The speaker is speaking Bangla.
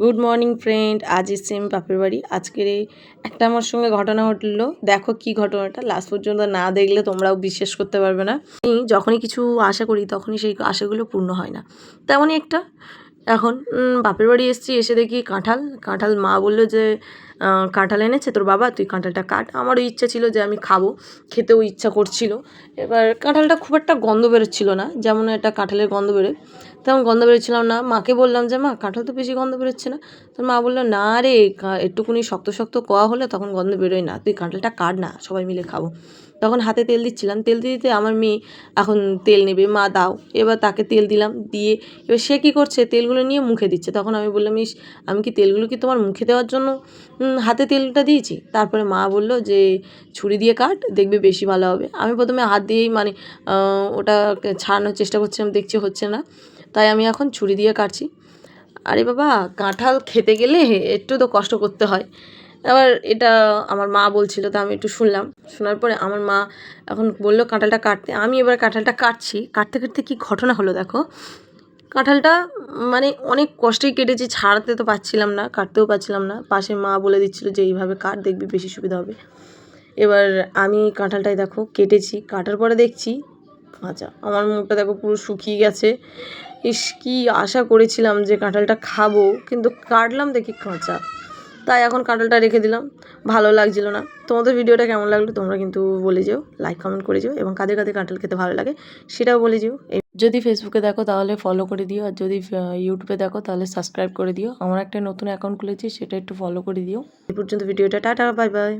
গুড মর্নিং ফ্রেন্ড, আজ এসছি আমি বাপের বাড়ি। আজকের এই একটা আমার সঙ্গে ঘটনা ঘটলো। দেখো কি ঘটনাটা, লাস্ট পর্যন্ত না দেখলে তোমরাও বিশ্বাস করতে পারবে না। আমি যখনই কিছু আশা করি তখনই সেই আশাগুলো পূর্ণ হয় না, তেমনই একটা। এখন বাপের বাড়ি এসেছি, এসে দেখি কাঁঠাল কাঁঠাল মা বললো যে কাঁঠাল এনেছে তোর বাবা, তুই কাঁঠালটা কাট। আমারও ইচ্ছা ছিল যে আমি খাবো, খেতেও ইচ্ছা করছিল। এবার কাঁঠালটা খুব একটা গন্ধ বেরোচ্ছিল না, যেমন একটা কাঁঠালের গন্ধ বেরোয় তেমন গন্ধ বেরোচ্ছিলাম না। মাকে বললাম যে মা, কাঁঠাল তো বেশি গন্ধ বেরোচ্ছে না। তো মা বললো না রে, একটুকুনি শক্ত শক্ত কোয়া হলে তখন গন্ধ বেরোয় না, তুই কাঁঠালটা কাট না, সবাই মিলে খাবো। তখন হাতে তেল দিচ্ছিলাম, তেল দিতে দিতে আমার মেয়ে এখন তেল নেবে, মা দাও। এবার তাকে তেল দিলাম, দিয়ে এবার সে কী করছে, তেলগুলো নিয়ে মুখে দিচ্ছে। তখন আমি বললাম, ইস, আমি কি তেলগুলো কি তোমার মুখে দেওয়ার জন্য হাতে তেলটা দিয়েছি? তারপরে মা বললো যে ছুরি দিয়ে কাট, দেখবে বেশি ভালো হবে। আমি প্রথমে হাত দিয়েই মানে ওটা ছাড়ানোর চেষ্টা করছিলাম, দেখছি হচ্ছে না, তাই আমি এখন ছুরি দিয়ে কাটছি। আরে বাবা, কাঁঠাল খেতে গেলে একটু তো কষ্ট করতে হয়। এবার এটা আমার মা বলছিল, তা আমি একটু শুনলাম। শোনার পরে আমার মা এখন বললো কাঁঠালটা কাটতে। আমি এবার কাঁঠালটা কাটছি, কাটতে কাটতে কী ঘটনা হলো দেখো। কাঁঠালটা মানে অনেক কষ্টেই কেটেছি, ছাড়াতে তো পারছিলাম না, কাটতেও পারছিলাম না। পাশে মা বলে দিচ্ছিলো যে এইভাবে কাট, দেখবি বেশি সুবিধা হবে। এবার আমি কাঁঠালটাই দেখো কেটেছি, কাটার পরে দেখছি কাঁচা। আমার মুখটা দেখো পুরো শুকিয়ে গেছে। ইস, কী আশা করেছিলাম যে কাঁঠালটা খাবো, কিন্তু কাটলাম দেখি কাঁচা। তাই এখন কাঁঠালটা রেখে দিলাম, ভালো লাগছিল না। তোমাদের ভিডিওটা কেমন লাগলো তোমরা কিন্তু বলে যেও, লাইক কমেন্ট করে যেও, এবং কাদের কাদের কাঁঠাল খেতে ভালো লাগে সেটাও বলে যেও। যদি ফেসবুকে দেখো তাহলে ফলো করে দিও, আর যদি ইউটিউবে দেখো তাহলে সাবস্ক্রাইব করে দিও। আমার একটা নতুন অ্যাকাউন্ট খুলেছি, সেটা একটু ফলো করে দিও। এই পর্যন্ত ভিডিওটা, টাটা, বাই বাই।